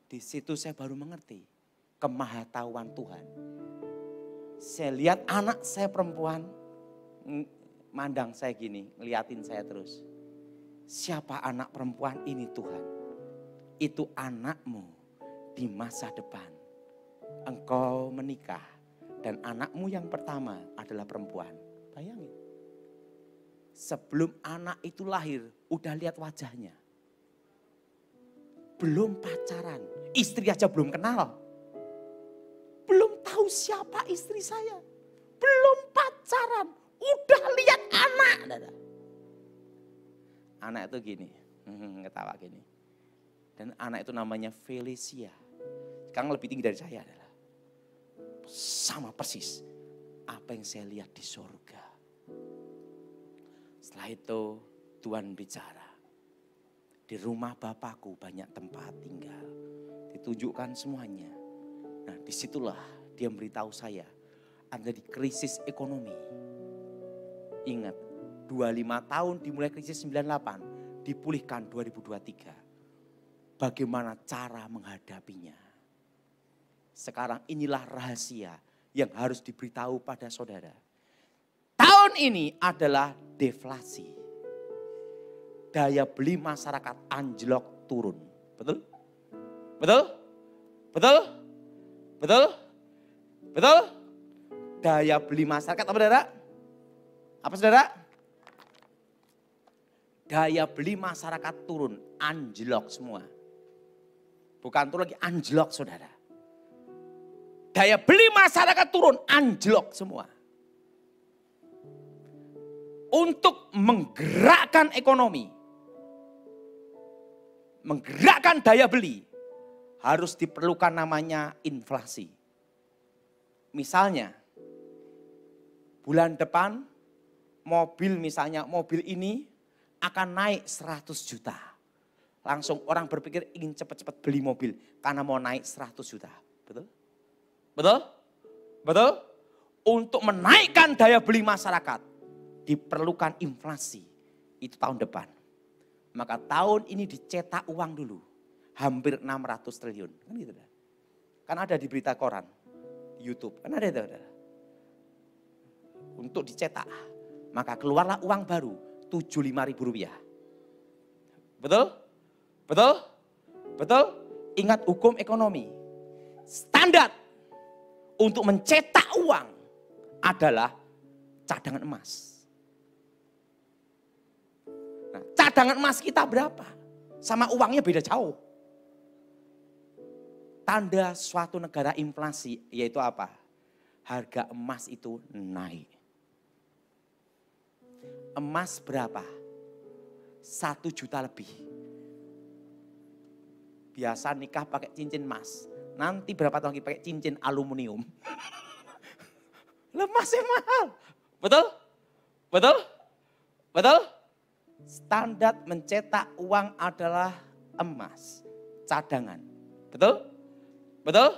Di situ saya baru mengerti kemahatauan Tuhan. Saya lihat anak saya perempuan mandang saya gini, ngeliatin saya terus. Siapa anak perempuan ini Tuhan? Itu anakmu di masa depan. Engkau menikah dan anakmu yang pertama adalah perempuan. Bayangin. Sebelum anak itu lahir, udah lihat wajahnya. Belum pacaran, istri aja belum kenal. Belum tahu siapa istri saya. Belum pacaran, udah lihat anak. Anak itu gini, ketawa gini. Dan anak itu namanya Felicia. Sekarang lebih tinggi dari saya adalah. Sama persis apa yang saya lihat di surga. Setelah itu Tuhan bicara. Di rumah Bapakku banyak tempat tinggal. Ditunjukkan semuanya. Nah disitulah dia memberitahu saya. Ada di krisis ekonomi. Ingat 25 tahun dimulai krisis 98. Dipulihkan 2023. Bagaimana cara menghadapinya. Sekarang inilah rahasia yang harus diberitahu pada saudara. Tahun ini adalah deflasi. Daya beli masyarakat anjlok turun. Betul? Betul? Betul? Betul? Betul? Daya beli masyarakat apa saudara? Apa saudara? Daya beli masyarakat turun, anjlok semua. Bukan turun lagi, anjlok saudara. Daya beli masyarakat turun, anjlok semua. Untuk menggerakkan ekonomi, menggerakkan daya beli, harus diperlukan namanya inflasi. Misalnya, bulan depan mobil misalnya, mobil ini akan naik 100 juta. Langsung orang berpikir ingin cepat-cepat beli mobil karena mau naik 100 juta. Betul? Betul? Betul? Untuk menaikkan daya beli masyarakat, diperlukan inflasi. Itu tahun depan. Maka tahun ini dicetak uang dulu. Hampir 600 triliun. Kan gitu. Kan ada di berita koran. Di YouTube. Kan ada itu. Untuk dicetak. Maka keluarlah uang baru. 75.000 rupiah. Betul? Betul? Betul? Ingat hukum ekonomi. Standar untuk mencetak uang adalah cadangan emas. Nah, cadangan emas kita berapa? Sama uangnya beda jauh. Tanda suatu negara inflasi yaitu apa? Harga emas itu naik. Emas berapa? 1 juta lebih. Biasa nikah pakai cincin emas. Nanti berapa tahun lagi pakai cincin aluminium. Emasnya mahal. Betul? Betul? Betul? Standar mencetak uang adalah emas, cadangan. Betul? Betul?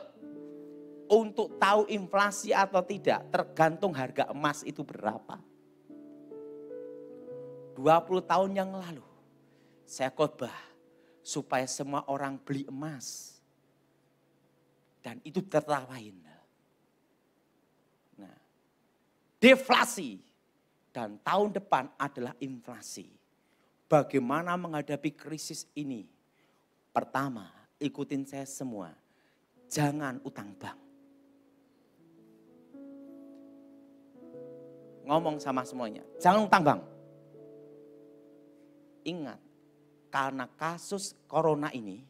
Untuk tahu inflasi atau tidak, tergantung harga emas itu berapa. 20 tahun yang lalu, saya khotbah supaya semua orang beli emas. Dan itu tertawain. Nah, deflasi dan tahun depan adalah inflasi. Bagaimana menghadapi krisis ini? Pertama, ikutin saya semua. Jangan utang bank. Ngomong sama semuanya, jangan utang bank. Ingat, karena kasus corona ini,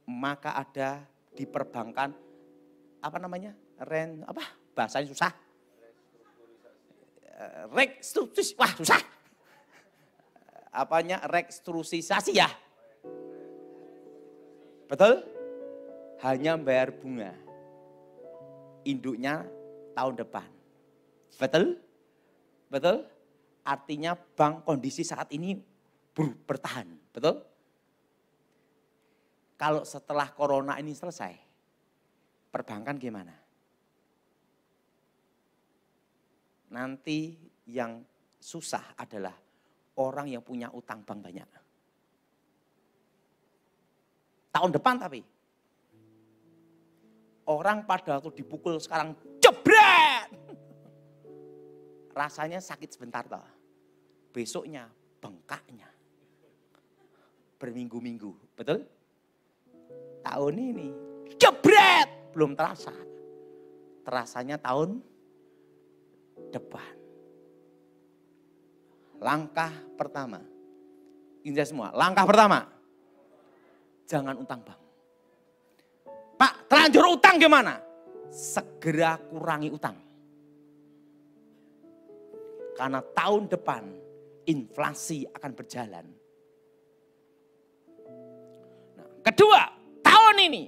maka ada di perbankan, apa namanya? Bahasanya susah. Restrukturisasi, wah susah. Restrukturisasi ya. Betul? Hanya bayar bunga. Induknya tahun depan. Betul? Betul? Artinya bank kondisi saat ini bertahan. Betul? Kalau setelah corona ini selesai, perbankan gimana? Nanti yang susah adalah orang yang punya utang bank banyak. Tahun depan tapi. Orang pada waktu dipukul sekarang jebret. rasanya sakit sebentar toh. Besoknya bengkaknya. Berminggu-minggu, betul? Tahun ini, jebret, belum terasa. Terasanya tahun depan. Langkah pertama, ini semua, langkah pertama, jangan utang bank. Pak, terlanjur utang gimana? Segera kurangi utang. Karena tahun depan inflasi akan berjalan. Nah, kedua, tahun ini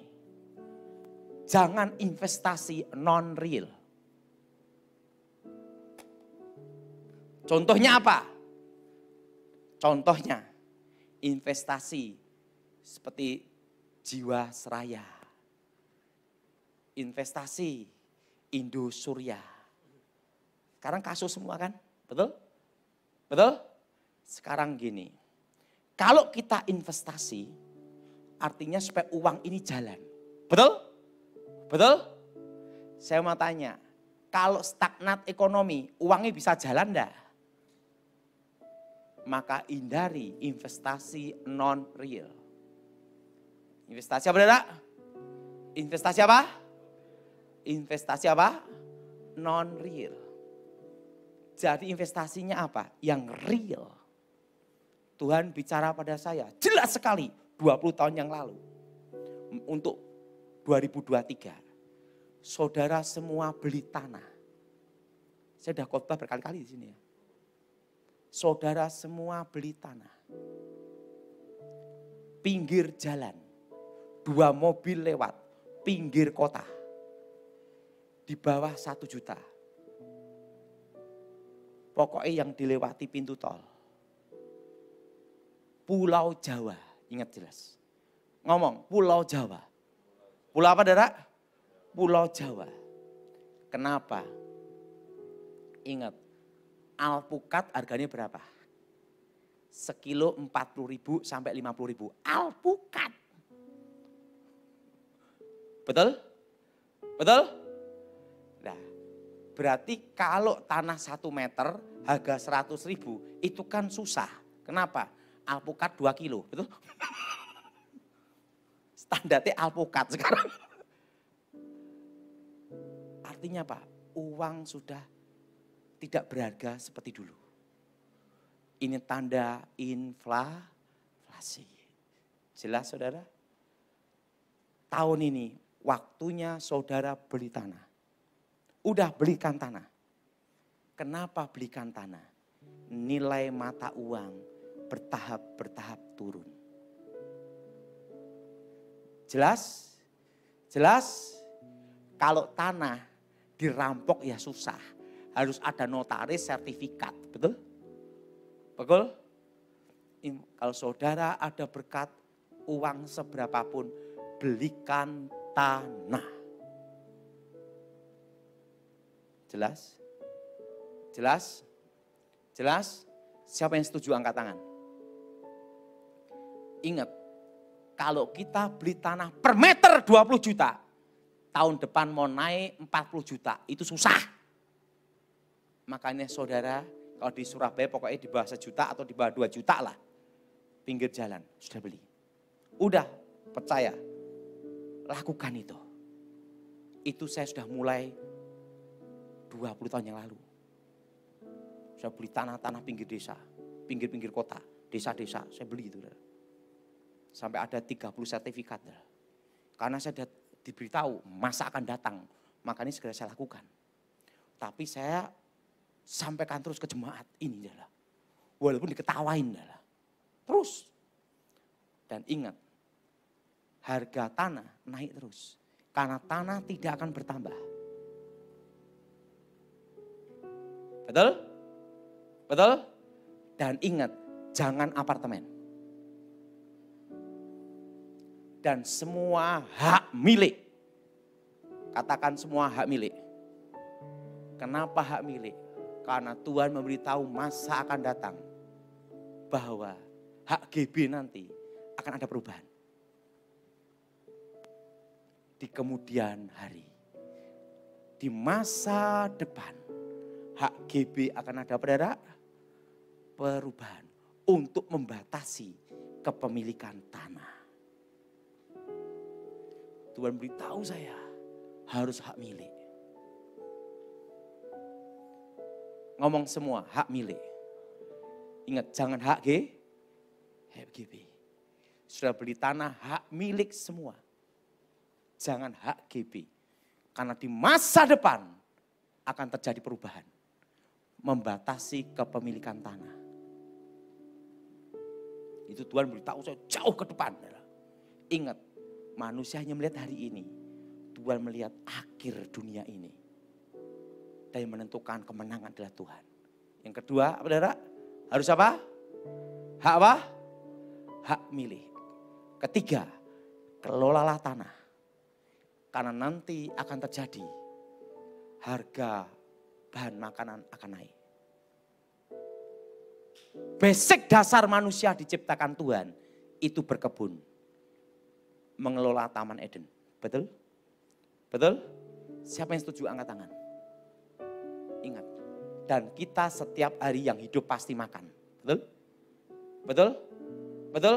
jangan investasi non-real. Contohnya apa? Contohnya investasi seperti Jiwasraya, investasi Indosurya. Sekarang kasus semua kan? Betul? Betul? Sekarang gini, kalau kita investasi artinya supaya uang ini jalan. Betul? Betul? Saya mau tanya, kalau stagnat ekonomi, uangnya bisa jalan enggak? Maka hindari investasi non-real. Investasi apa enggak? Investasi apa? Investasi apa? Non-real. Jadi investasinya apa? Yang real. Tuhan bicara pada saya jelas sekali 20 tahun yang lalu. Untuk 2023. Saudara semua beli tanah. Saya sudah khotbah berkali-kali di sini ya. Saudara semua beli tanah. Pinggir jalan. 2 mobil lewat. Pinggir kota. Di bawah 1 juta. Pokoknya yang dilewati pintu tol. Pulau Jawa. Ingat jelas. Ngomong Pulau Jawa. Pulau apa Dara? Pulau Jawa. Kenapa? Ingat. Alpukat harganya berapa? Sekilo 40.000 sampai 50.000. Alpukat. Betul? Betul? Nah, berarti kalau tanah 1 meter harga 100.000 itu kan susah. Kenapa? Alpukat 2 kilo. Betul? Standarnya alpukat sekarang. Artinya apa? Uang sudah tidak berharga seperti dulu. Ini tanda inflasi. Jelas saudara? Tahun ini waktunya saudara beli tanah. Udah belikan tanah. Kenapa belikan tanah? Nilai mata uang bertahap turun. Jelas? Jelas? Kalau tanah dirampok ya susah. Harus ada notaris sertifikat, betul? Betul? Kalau saudara ada berkat uang seberapapun, belikan tanah. Jelas? Jelas? Jelas? Siapa yang setuju angkat tangan? Ingat, kalau kita beli tanah per meter 20 juta, tahun depan mau naik 40 juta, itu susah. Makanya saudara, kalau di Surabaya pokoknya di bawah 1 juta atau di bawah 2 juta lah. Pinggir jalan, sudah beli. Udah, percaya. Lakukan itu. Itu saya sudah mulai 20 tahun yang lalu. Saya beli tanah-tanah pinggir desa, pinggir-pinggir kota, desa-desa, saya beli itu. Sampai ada 30 sertifikat. Karena saya sudah diberitahu masa akan datang, makanya segera saya lakukan. Tapi saya sampaikan terus ke jemaat, ini adalah. Walaupun diketawain adalah. Terus. Dan ingat, harga tanah naik terus. Karena tanah tidak akan bertambah. Betul? Betul? Dan ingat, jangan apartemen. Dan semua hak milik. Katakan semua hak milik. Kenapa hak milik? Karena Tuhan memberitahu masa akan datang. Bahwa hak GB nanti akan ada perubahan. Di kemudian hari. Di masa depan. HGB akan ada saudara perubahan untuk membatasi kepemilikan tanah. Tuhan beritahu saya harus hak milik. Ngomong semua hak milik. Ingat jangan HGB. Sudah beli tanah hak milik semua. Jangan HGB. Karena di masa depan akan terjadi perubahan. Membatasi kepemilikan tanah. Itu Tuhan beritahu saya jauh ke depan. Ingat, manusia hanya melihat hari ini. Tuhan melihat akhir dunia ini. Dan yang menentukan kemenangan adalah Tuhan. Yang kedua, apa saudara? Harus apa? Hak apa? Hak milik. Ketiga, kelolalah tanah. Karena nanti akan terjadi harga bahan makanan akan naik. Basic dasar manusia diciptakan Tuhan itu berkebun. Mengelola Taman Eden. Betul? Betul? Siapa yang setuju angkat tangan? Ingat. Dan kita setiap hari yang hidup pasti makan. Betul? Betul? Betul?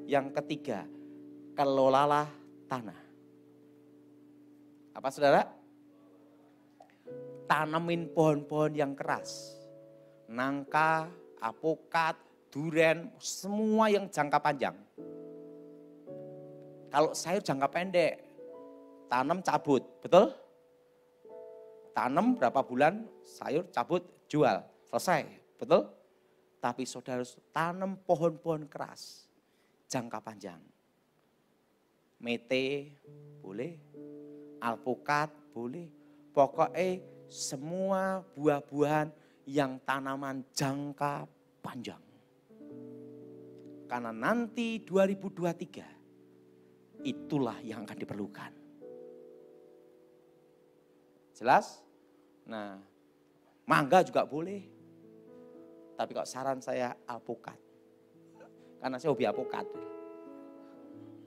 Yang ketiga, kelolalah tanah. Apa saudara? Tanamin pohon-pohon yang keras. Nangka, apokat, duren, semua yang jangka panjang. Kalau sayur jangka pendek, tanam cabut, betul? Tanam berapa bulan, sayur cabut, jual, selesai, betul? Tapi saudara harus tanam pohon-pohon keras, jangka panjang. Mete, boleh. Alpukat, boleh. Pokoknya semua buah-buahan yang tanaman jangka panjang. Karena nanti 2023 itulah yang akan diperlukan. Jelas? Nah, mangga juga boleh. Tapi kok saran saya alpukat. Karena saya hobi alpukat.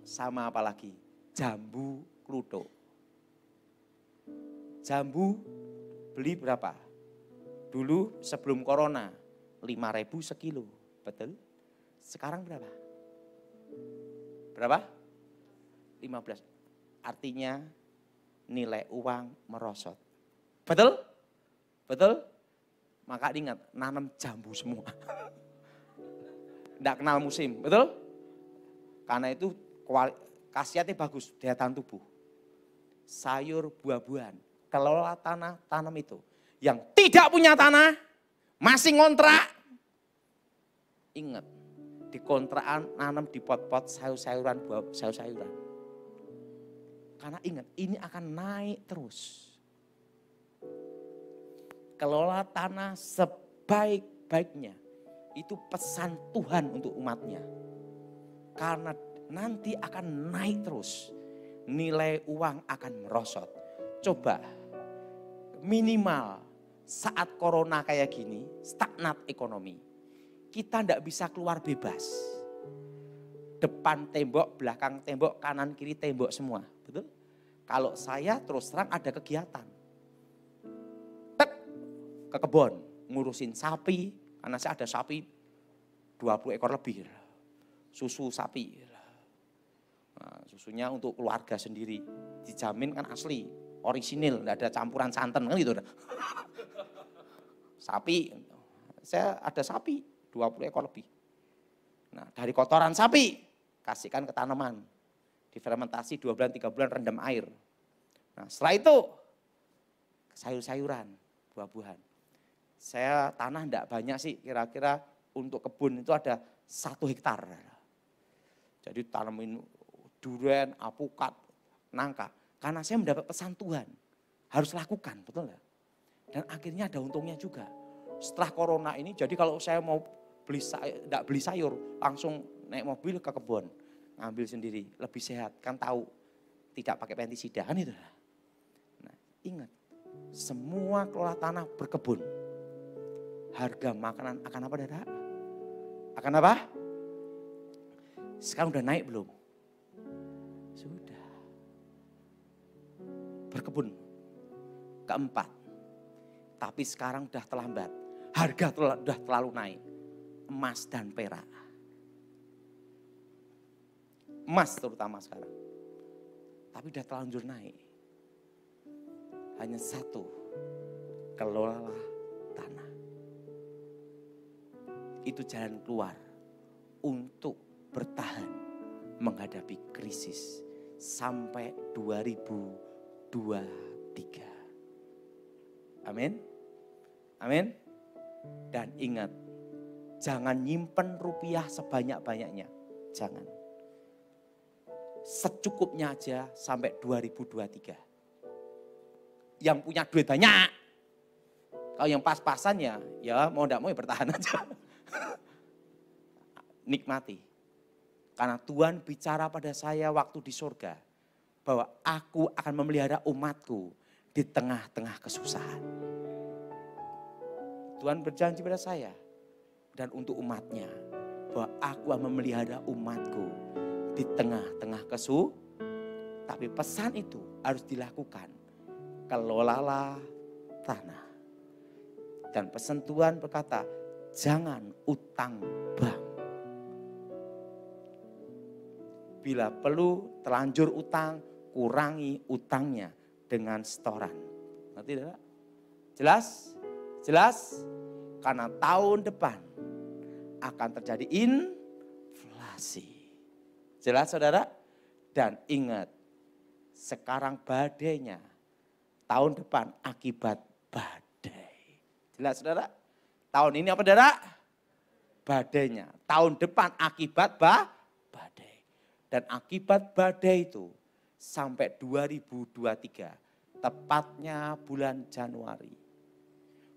Sama apalagi jambu kluthuk. Jambu beli berapa? Dulu sebelum corona 5.000 sekilo, betul? Sekarang berapa? Berapa? 15. Artinya nilai uang merosot. Betul? Betul? Maka ingat, nanam jambu semua. Tidak kenal musim, betul? Karena itu khasiatnya bagus, daya tahan tubuh. Sayur, buah-buahan, kelola tanah, tanam itu. Yang tidak punya tanah, masih ngontrak. Ingat, di kontrakan nanam di pot-pot sayur-sayuran, buah sayur-sayuran. Karena ingat, ini akan naik terus. Kelola tanah sebaik-baiknya. Itu pesan Tuhan untuk umatnya. Karena nanti akan naik terus. Nilai uang akan merosot. Coba minimal saat corona kayak gini, stagnat ekonomi. Kita tidak bisa keluar bebas. Depan tembok, belakang tembok, kanan kiri tembok semua. Betul? Kalau saya terus terang ada kegiatan. Ke kebun, ngurusin sapi, karena saya ada sapi 20 ekor lebih. Susu sapi. Nah, susunya untuk keluarga sendiri. Dijamin kan asli, orisinil, enggak ada campuran santan kan gitu. Sapi, saya ada sapi 20 ekor lebih. Nah, dari kotoran sapi, kasihkan ke tanaman. Difermentasi 2 bulan, 3 bulan rendam air. Nah, setelah itu sayur-sayuran, buah-buahan. Saya tanah enggak banyak sih, kira-kira untuk kebun itu ada 1 hektar. Jadi tanamin durian, apukat, nangka. Karena saya mendapat pesan Tuhan, harus lakukan, betul enggak? Dan akhirnya ada untungnya juga. Setelah corona ini, jadi kalau saya mau enggak beli sayur, langsung naik mobil ke kebun, ngambil sendiri, lebih sehat. Kan tahu, tidak pakai pestisida, kan itu. Nah, ingat, semua kelola tanah berkebun. Harga makanan akan apa, Dada? Akan apa? Sekarang udah naik belum? Sudah. Berkebun. Keempat, Tapi sekarang sudah terlambat. Harga sudah terlalu naik. Emas dan perak. Emas terutama sekarang. Tapi sudah terlanjur naik. Hanya satu, kelolalah tanah. Itu jalan keluar untuk bertahan menghadapi krisis sampai 2023. Amin. Amin. Dan ingat, jangan nyimpen rupiah sebanyak-banyaknya. Jangan. Secukupnya aja sampai 2023. Yang punya duit banyak. Kalau yang pas-pasan ya mau enggak mau ya bertahan aja. Nikmati. Karena Tuhan bicara pada saya waktu di surga. Bahwa aku akan memelihara umatku di tengah-tengah kesusahan. Tuhan berjanji pada saya. Dan untuk umatnya. Bahwa aku akan memelihara umatku di tengah-tengah kesusahan. Tapi pesan itu harus dilakukan. Kelolalah tanah. Dan pesan Tuhan berkata, jangan utang bank. Bila perlu terlanjur utang, kurangi utangnya dengan setoran. Ngerti tidak? Jelas? Jelas? Karena tahun depan akan terjadi inflasi. Jelas saudara? Dan ingat, sekarang badainya, tahun depan akibat badai. Jelas saudara? Tahun ini apa saudara? Badainya. Tahun depan akibat badai. Dan akibat badai itu sampai 2023. Tepatnya bulan Januari.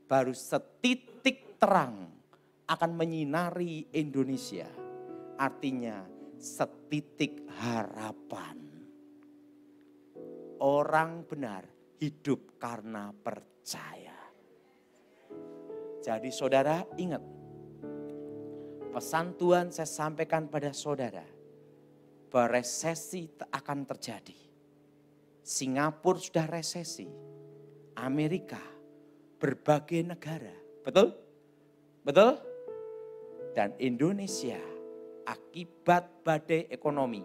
Baru setitik terang akan menyinari Indonesia. Artinya setitik harapan. Orang benar hidup karena percaya. Jadi saudara ingat. Pesan Tuhan saya sampaikan pada saudara. Bahwa resesi akan terjadi. Singapura sudah resesi. Amerika. Berbagai negara. Betul? Betul? Dan Indonesia. Akibat badai ekonomi.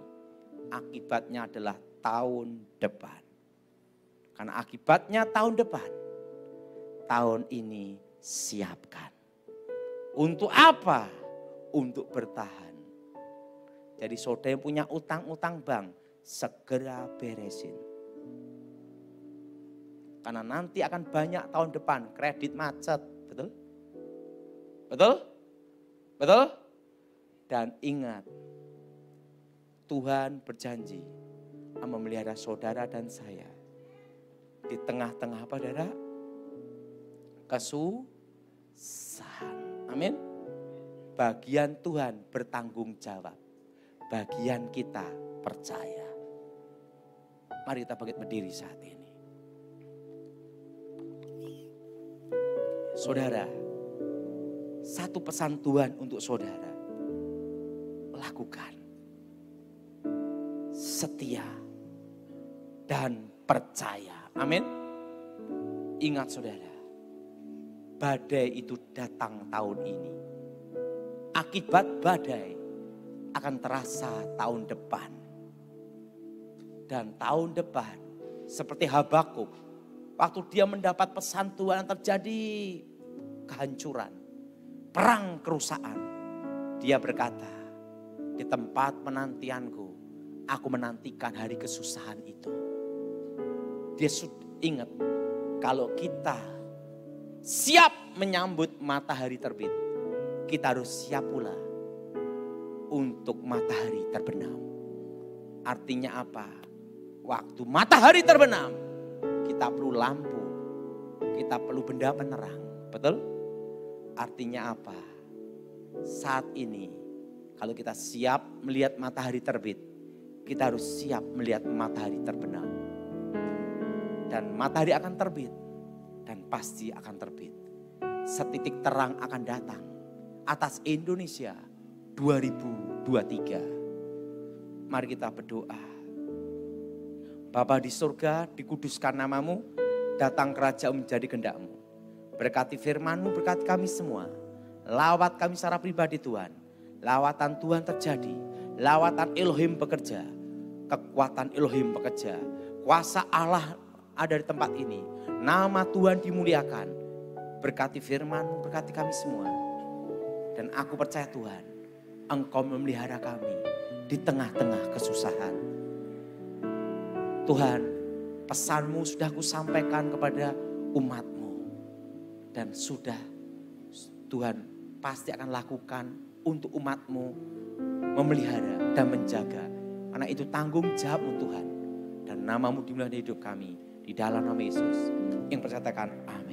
Akibatnya adalah tahun depan. Karena akibatnya tahun depan, tahun ini siapkan. Untuk apa? Untuk bertahan. Jadi saudara yang punya utang-utang bank, segera beresin. Karena nanti akan banyak tahun depan kredit macet, betul? Betul? Betul? Dan ingat, Tuhan berjanji memelihara saudara dan saya. Di tengah-tengah apa saudara? Kesusahan. Amin. Bagian Tuhan bertanggung jawab. Bagian kita percaya. Mari kita bangkit berdiri saat ini. Saudara, satu pesan Tuhan untuk saudara. Lakukan. Setia dan percaya. Amin. Ingat saudara, badai itu datang tahun ini. Akibat badai akan terasa tahun depan. Dan tahun depan seperti Habakuk. Waktu dia mendapat pesan Tuhan terjadi kehancuran. Perang kerusakan. Dia berkata, di tempat penantianku, aku menantikan hari kesusahan itu. Dia sudah ingat, kalau kita siap menyambut matahari terbit, kita harus siap pula untuk matahari terbenam. Artinya apa? Waktu matahari terbenam, kita perlu lampu, kita perlu benda penerang. Betul? Artinya apa? Saat ini, kalau kita siap melihat matahari terbit, kita harus siap melihat matahari terbenam. Dan matahari akan terbit. Dan pasti akan terbit. Setitik terang akan datang. Atas Indonesia 2023. Mari kita berdoa. Bapa di surga, dikuduskan namamu. Datang kerajaan menjadi kehendak-Mu. Berkati firman-Mu, berkati kami semua. Lawat kami secara pribadi Tuhan. Lawatan Tuhan terjadi. Lawatan Elohim bekerja. Kekuatan Elohim bekerja. Kuasa Allah ada di tempat ini. Nama Tuhan dimuliakan. Berkati firman-Mu, berkati kami semua. Dan aku percaya Tuhan, Engkau memelihara kami di tengah-tengah kesusahan. Tuhan, pesan-Mu sudah kusampaikan kepada umat-Mu. Dan sudah Tuhan pasti akan lakukan untuk umat-Mu memelihara dan menjaga. Karena itu tanggung jawab-Mu Tuhan. Dan nama-Mu dimuliakan di hidup kami. Di dalam nama Yesus. Yang percaya katakan amin.